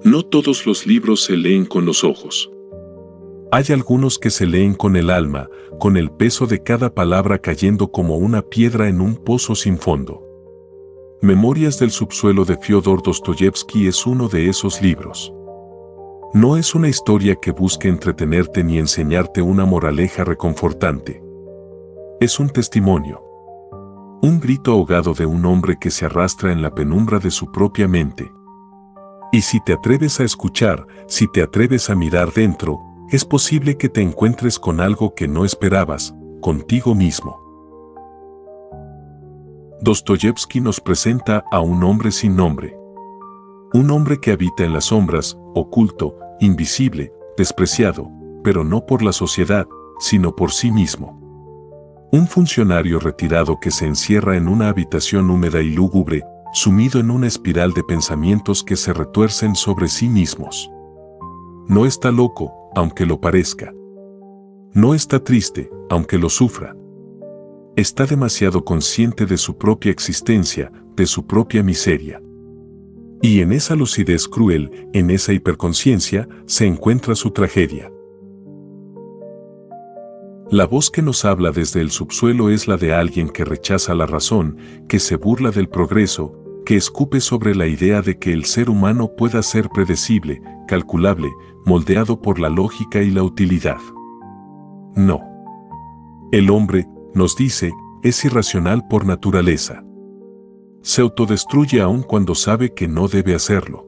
No todos los libros se leen con los ojos. Hay algunos que se leen con el alma, con el peso de cada palabra cayendo como una piedra en un pozo sin fondo. Memorias del subsuelo de Fyodor Dostoyevsky es uno de esos libros. No es una historia que busque entretenerte ni enseñarte una moraleja reconfortante. Es un testimonio. Un grito ahogado de un hombre que se arrastra en la penumbra de su propia mente. Y si te atreves a escuchar, si te atreves a mirar dentro, es posible que te encuentres con algo que no esperabas, contigo mismo. Dostoyevsky nos presenta a un hombre sin nombre. Un hombre que habita en las sombras, oculto, invisible, despreciado, pero no por la sociedad, sino por sí mismo. Un funcionario retirado que se encierra en una habitación húmeda y lúgubre, sumido en una espiral de pensamientos que se retuercen sobre sí mismos. No está loco, aunque lo parezca. No está triste, aunque lo sufra. Está demasiado consciente de su propia existencia, de su propia miseria. Y en esa lucidez cruel, en esa hiperconciencia, se encuentra su tragedia. La voz que nos habla desde el subsuelo es la de alguien que rechaza la razón, que se burla del progreso, que escupe sobre la idea de que el ser humano pueda ser predecible, calculable, moldeado por la lógica y la utilidad. No. El hombre, nos dice, es irracional por naturaleza. Se autodestruye aun cuando sabe que no debe hacerlo.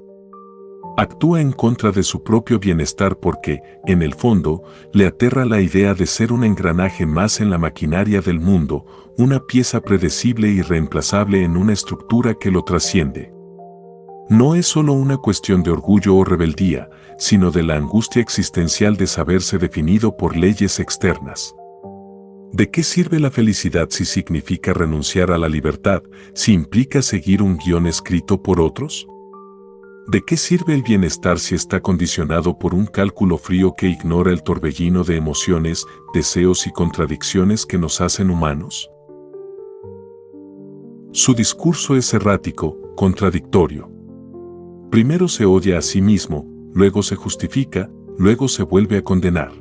Actúa en contra de su propio bienestar porque, en el fondo, le aterra la idea de ser un engranaje más en la maquinaria del mundo, una pieza predecible y reemplazable en una estructura que lo trasciende. No es solo una cuestión de orgullo o rebeldía, sino de la angustia existencial de saberse definido por leyes externas. ¿De qué sirve la felicidad si significa renunciar a la libertad, si implica seguir un guión escrito por otros? ¿De qué sirve el bienestar si está condicionado por un cálculo frío que ignora el torbellino de emociones, deseos y contradicciones que nos hacen humanos? Su discurso es errático, contradictorio. Primero se odia a sí mismo, luego se justifica, luego se vuelve a condenar.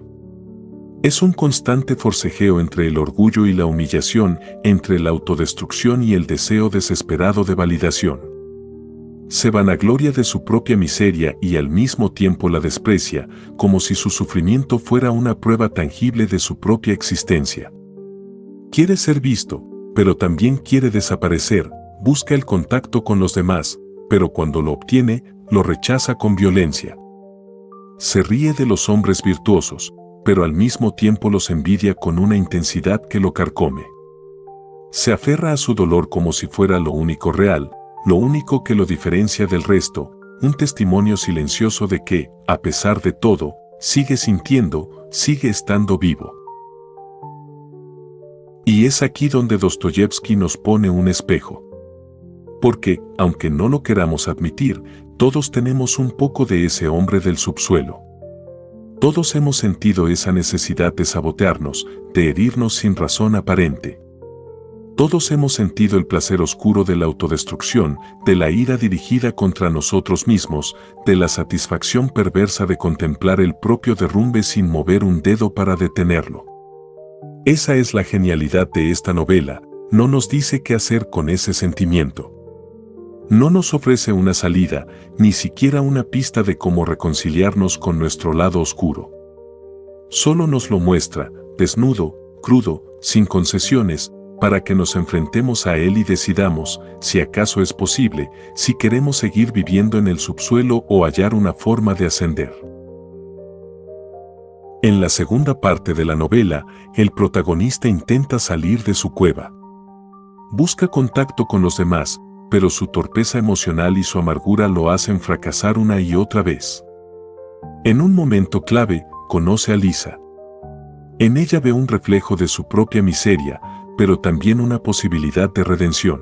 Es un constante forcejeo entre el orgullo y la humillación, entre la autodestrucción y el deseo desesperado de validación. Se vanagloria de su propia miseria y al mismo tiempo la desprecia, como si su sufrimiento fuera una prueba tangible de su propia existencia. Quiere ser visto, pero también quiere desaparecer, busca el contacto con los demás, pero cuando lo obtiene, lo rechaza con violencia. Se ríe de los hombres virtuosos, pero al mismo tiempo los envidia con una intensidad que lo carcome. Se aferra a su dolor como si fuera lo único real, lo único que lo diferencia del resto, un testimonio silencioso de que, a pesar de todo, sigue sintiendo, sigue estando vivo. Y es aquí donde Dostoyevsky nos pone un espejo. Porque, aunque no lo queramos admitir, todos tenemos un poco de ese hombre del subsuelo. Todos hemos sentido esa necesidad de sabotearnos, de herirnos sin razón aparente. Todos hemos sentido el placer oscuro de la autodestrucción, de la ira dirigida contra nosotros mismos, de la satisfacción perversa de contemplar el propio derrumbe sin mover un dedo para detenerlo. Esa es la genialidad de esta novela, no nos dice qué hacer con ese sentimiento. No nos ofrece una salida, ni siquiera una pista de cómo reconciliarnos con nuestro lado oscuro. Solo nos lo muestra, desnudo, crudo, sin concesiones, para que nos enfrentemos a él y decidamos, si acaso es posible, si queremos seguir viviendo en el subsuelo o hallar una forma de ascender. En la segunda parte de la novela, el protagonista intenta salir de su cueva. Busca contacto con los demás, pero su torpeza emocional y su amargura lo hacen fracasar una y otra vez. En un momento clave, conoce a Lisa. En ella ve un reflejo de su propia miseria, pero también una posibilidad de redención.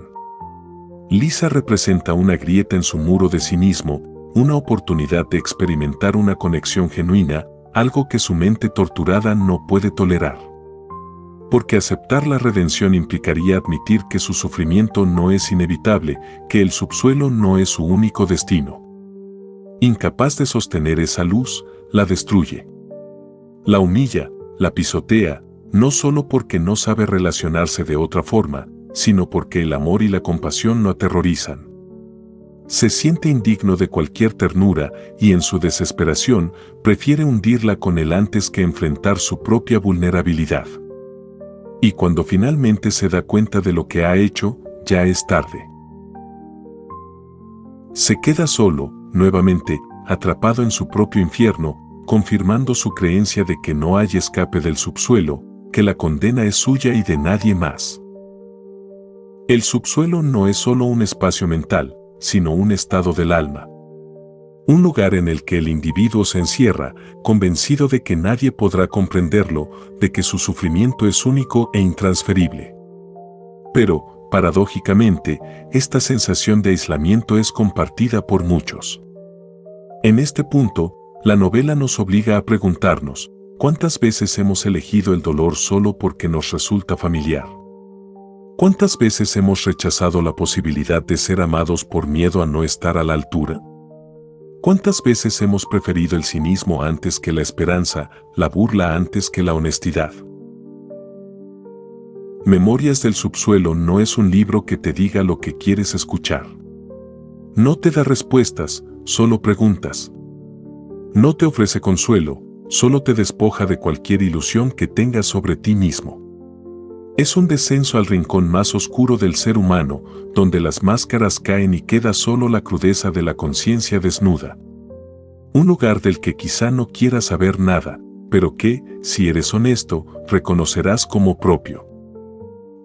Lisa representa una grieta en su muro de cinismo, una oportunidad de experimentar una conexión genuina, algo que su mente torturada no puede tolerar. Porque aceptar la redención implicaría admitir que su sufrimiento no es inevitable, que el subsuelo no es su único destino. Incapaz de sostener esa luz, la destruye. La humilla, la pisotea, no solo porque no sabe relacionarse de otra forma, sino porque el amor y la compasión lo aterrorizan. Se siente indigno de cualquier ternura y en su desesperación prefiere hundirla con él antes que enfrentar su propia vulnerabilidad. Y cuando finalmente se da cuenta de lo que ha hecho, ya es tarde. Se queda solo, nuevamente, atrapado en su propio infierno, confirmando su creencia de que no hay escape del subsuelo, que la condena es suya y de nadie más. El subsuelo no es solo un espacio mental, sino un estado del alma. Un lugar en el que el individuo se encierra, convencido de que nadie podrá comprenderlo, de que su sufrimiento es único e intransferible. Pero, paradójicamente, esta sensación de aislamiento es compartida por muchos. En este punto, la novela nos obliga a preguntarnos, ¿cuántas veces hemos elegido el dolor solo porque nos resulta familiar? ¿Cuántas veces hemos rechazado la posibilidad de ser amados por miedo a no estar a la altura? ¿Cuántas veces hemos preferido el cinismo antes que la esperanza, la burla antes que la honestidad? Memorias del subsuelo no es un libro que te diga lo que quieres escuchar. No te da respuestas, solo preguntas. No te ofrece consuelo, solo te despoja de cualquier ilusión que tengas sobre ti mismo. Es un descenso al rincón más oscuro del ser humano, donde las máscaras caen y queda solo la crudeza de la conciencia desnuda. Un lugar del que quizá no quieras saber nada, pero que, si eres honesto, reconocerás como propio.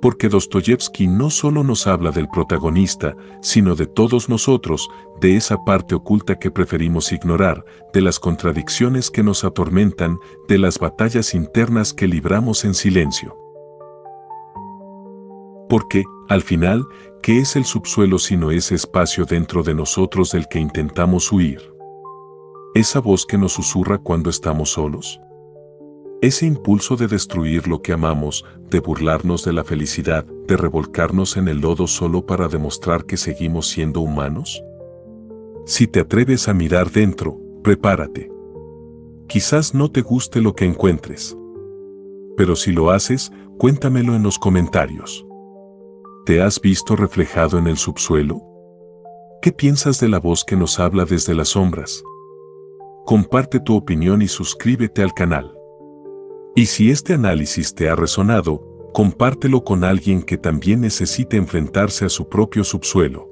Porque Dostoyevski no solo nos habla del protagonista, sino de todos nosotros, de esa parte oculta que preferimos ignorar, de las contradicciones que nos atormentan, de las batallas internas que libramos en silencio. Porque, al final, ¿qué es el subsuelo sino ese espacio dentro de nosotros del que intentamos huir? ¿Esa voz que nos susurra cuando estamos solos? ¿Ese impulso de destruir lo que amamos, de burlarnos de la felicidad, de revolcarnos en el lodo solo para demostrar que seguimos siendo humanos? Si te atreves a mirar dentro, prepárate. Quizás no te guste lo que encuentres. Pero si lo haces, cuéntamelo en los comentarios. ¿Te has visto reflejado en el subsuelo? ¿Qué piensas de la voz que nos habla desde las sombras? Comparte tu opinión y suscríbete al canal. Y si este análisis te ha resonado, compártelo con alguien que también necesite enfrentarse a su propio subsuelo.